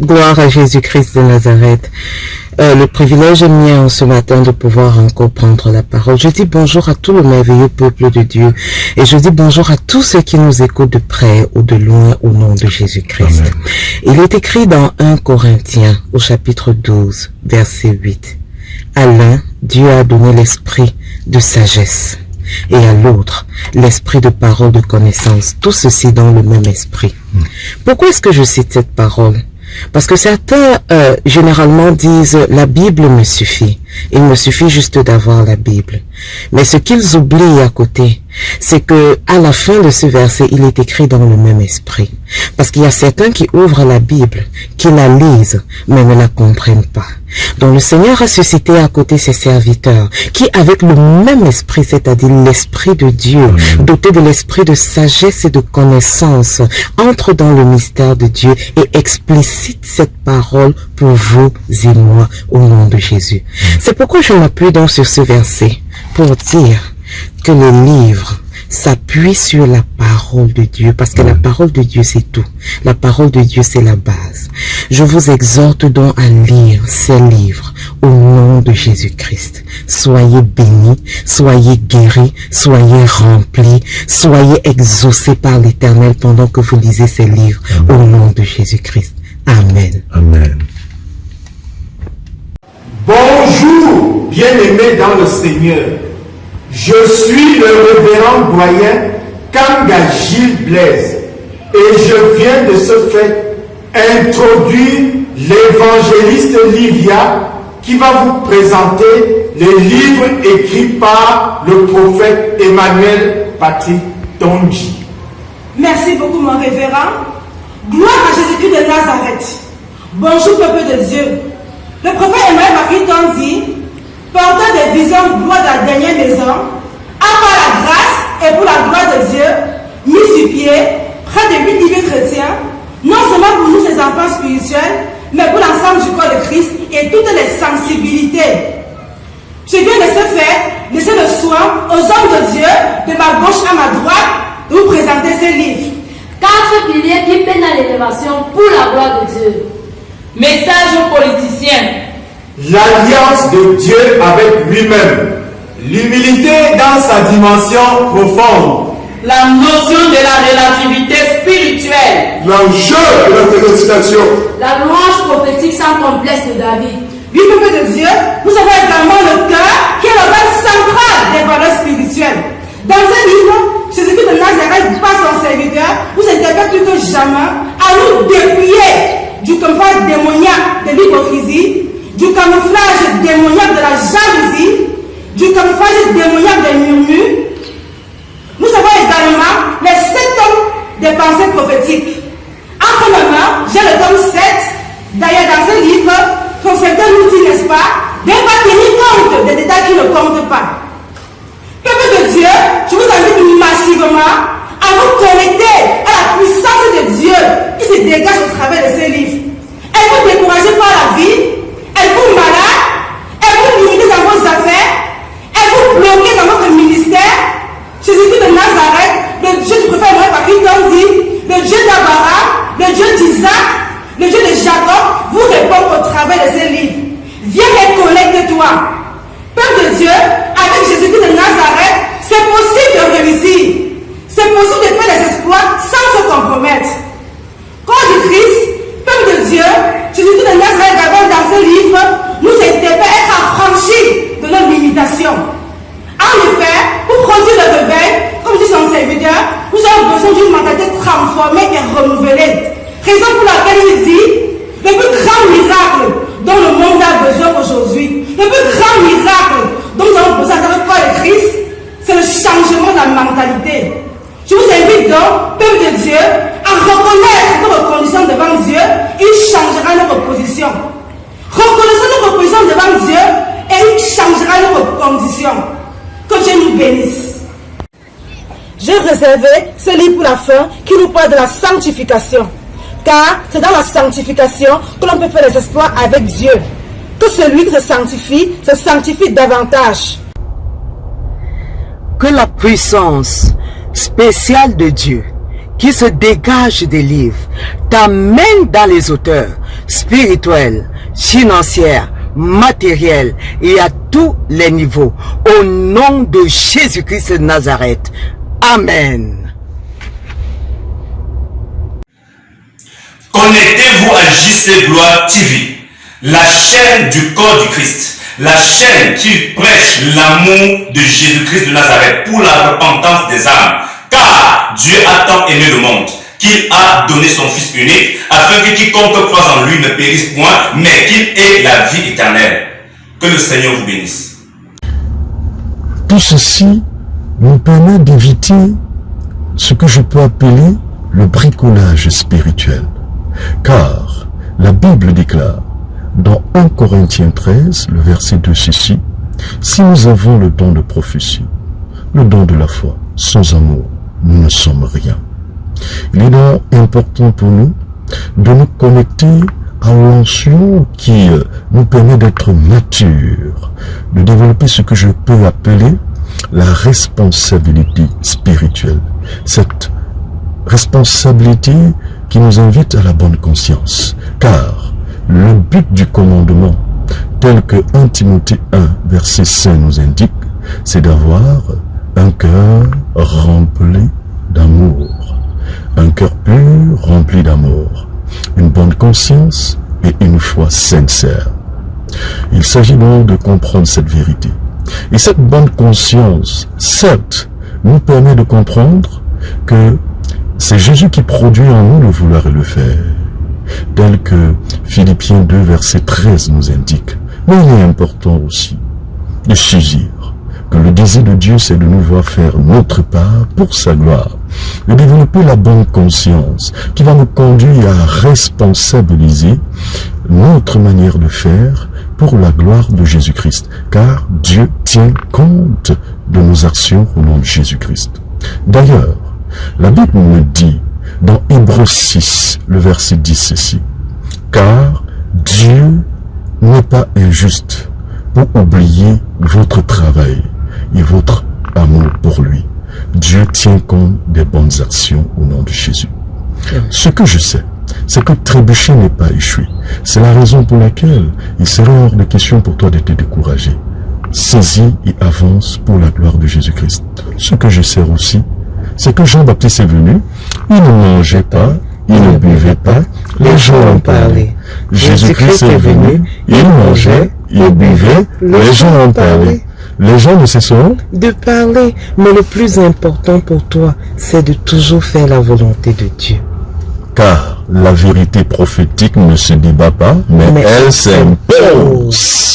Gloire à Jésus-Christ de Nazareth. Le privilège est mien en ce matin de pouvoir encore prendre la parole. Je dis bonjour à tout le merveilleux peuple de Dieu et je dis bonjour à tous ceux qui nous écoutent de près ou de loin au nom de Jésus-Christ. Il est écrit dans 1 Corinthiens au chapitre 12, verset 8. À l'un, Dieu a donné l'esprit de sagesse et à l'autre, l'esprit de parole de connaissance. Tout ceci dans le même esprit. Pourquoi est-ce que je cite cette parole? Parce que certains généralement disent la Bible me suffit. Il me suffit juste d'avoir la Bible. Mais ce qu'ils oublient à côté, c'est que à la fin de ce verset, il est écrit dans le même esprit. Parce qu'il y a certains qui ouvrent la Bible, qui la lisent, mais ne la comprennent pas. Donc le Seigneur a suscité à côté ses serviteurs, qui avec le même esprit, c'est-à-dire l'esprit de Dieu, doté de l'esprit de sagesse et de connaissance, entre dans le mystère de Dieu et explicite cette parole pour vous et moi au nom de Jésus. C'est pourquoi je m'appuie donc sur ce verset pour dire que le livre s'appuie sur la parole de Dieu, parce que la parole de Dieu c'est tout. La parole de Dieu c'est la base. Je vous exhorte donc à lire ces livres au nom de Jésus-Christ. Soyez bénis, soyez guéris, soyez remplis, soyez exaucés par l'Éternel pendant que vous lisez ces livres au nom de Jésus-Christ. Amen. Amen. Bonjour, bien-aimés dans le Seigneur. Je suis le révérend doyen Kanga Gilles Blaise et je viens de ce fait introduire l'évangéliste Livia qui va vous présenter les livres écrits par le prophète Emmanuel Patrick Tonji. Merci beaucoup mon révérend. Gloire à Jésus-Christ de Nazareth. Bonjour peuple de Dieu. Le prophète Emmanuel Patrick Tonji, porteur des visions gloire de la dernière maison, a par la grâce et pour la gloire de Dieu mis sur pied près de 8 livres chrétiens, non seulement pour nous ses enfants spirituels, mais pour l'ensemble du corps de Christ et toutes les sensibilités. Je viens de ce fait laisser le soin aux hommes de Dieu de ma gauche à ma droite de vous présenter ces livres. 4 piliers qui mènent à l'élévation pour la gloire de Dieu. Message aux politiciens. L'alliance de Dieu avec lui-même. L'humilité dans sa dimension profonde. La notion de la relativité spirituelle. L'enjeu de la prédestination. La louange prophétique sans complexe de David. Oui, peuple de Dieu, nous avons également le cœur qui est l'organe central des valeurs spirituelles. Dans un livre, Jésus-Christ de Nazareth, par son serviteur, nous interpelle plus que jamais à nous dépouiller du camouflage démoniaque de l'hypocrisie, du camouflage démoniaque de la jalousie, du camouflage démoniaque des murmures. Nous avons également les 7 tomes des pensées prophétiques. Entre mes mains, j'ai le tome 7. D'ailleurs, dans ce livre, ton secteur nous dit, n'est-ce pas, de ne pas tenir compte des détails qui ne comptent pas. Peuple de Dieu, je vous invite massivement à vous connecter à la puissance de Dieu qui se dégage au travers de ces livres. Elle vous décourage par la vie, elle vous malade, elle vous limite dans vos affaires, elle vous bloque dans votre ministère. Jésus-Christ de Nazareth, le Dieu du prophète Emmanuel Patrick Tonji, le Dieu d'Abraham, le Dieu d'Isaac, le Dieu de Jacob, vous répond au travers de ces livres. Viens et connecte-toi. Peuple de Dieu, avec Jésus-Christ de Nazareth, c'est possible de réussir. C'est possible de faire des exploits sans se compromettre. Corps du Christ, peuple de Dieu, Jésus-Christ de Nazareth, d'abord dans ce livre, nous interpelle à être affranchis de nos limitations. En effet, pour produire le réveil, comme dit son serviteur, nous avons besoin d'une mentalité transformée et renouvelée. Raison pour laquelle il dit, le plus grand miracle dont le monde a besoin aujourd'hui, le plus grand miracle dont nous avons besoin dans le corps de Christ, c'est le changement de la mentalité. Je vous invite donc, peuple de Dieu, à reconnaître notre condition devant Dieu, il changera notre position. Reconnaissons notre position devant Dieu et il changera notre condition. Que Dieu nous bénisse. J'ai réservé ce livre pour la fin qui nous parle de la sanctification. Car c'est dans la sanctification que l'on peut faire les exploits avec Dieu. Que celui qui se sanctifie davantage. Que la puissance spéciale de Dieu qui se dégagent des livres t'amènent dans les hauteurs spirituelles, financières, matérielles et à tous les niveaux. Au nom de Jésus-Christ de Nazareth. Amen. Connectez-vous à JC Gloire TV, la chaîne du corps du Christ, la chaîne qui prêche l'amour de Jésus-Christ de Nazareth pour la repentance des âmes. Car Dieu a tant aimé le monde qu'il a donné son Fils unique, afin que quiconque croit en lui ne périsse point, mais qu'il ait la vie éternelle. Que le Seigneur vous bénisse. Tout ceci nous permet d'éviter ce que je peux appeler le bricolage spirituel. Car la Bible déclare dans 1 Corinthiens 13, le verset 2, ceci: si nous avons le don de prophétie, le don de la foi, sans amour, nous ne sommes rien. Il est donc important pour nous de nous connecter à l'onction qui nous permet d'être matures, de développer ce que je peux appeler la responsabilité spirituelle. Cette responsabilité qui nous invite à la bonne conscience. Car le but du commandement, tel que 1 Timothée 1, verset 5 nous indique, c'est d'avoir un cœur rempli d'amour. Un cœur pur rempli d'amour. Une bonne conscience et une foi sincère. Il s'agit donc de comprendre cette vérité. Et cette bonne conscience, certes, nous permet de comprendre que c'est Jésus qui produit en nous le vouloir et le faire, tel que Philippiens 2, verset 13 nous indique. Mais il est important aussi de saisir que le désir de Dieu, c'est de nous voir faire notre part pour sa gloire, de développer la bonne conscience qui va nous conduire à responsabiliser notre manière de faire pour la gloire de Jésus-Christ, car Dieu tient compte de nos actions au nom de Jésus-Christ. D'ailleurs, la Bible me dit dans Hébreux 6, le verset 10 ceci: car Dieu n'est pas injuste pour oublier votre travail et votre amour pour lui. Dieu tient compte des bonnes actions au nom de Jésus. Ce que je sais, c'est que trébucher n'est pas échoué. C'est la raison pour laquelle il serait hors de question pour toi de te décourager. Saisis et avance pour la gloire de Jésus-Christ. Ce que je sais aussi, c'est que Jean-Baptiste est venu, il ne mangeait pas, il ne buvait pas, les gens en parlaient. Jésus-Christ est venu, il mangeait, il buvait, les gens en parlaient. Les gens ne cesseront de parler, mais le plus important pour toi, c'est de toujours faire la volonté de Dieu. Car la vérité prophétique ne se débat pas, mais elle s'impose.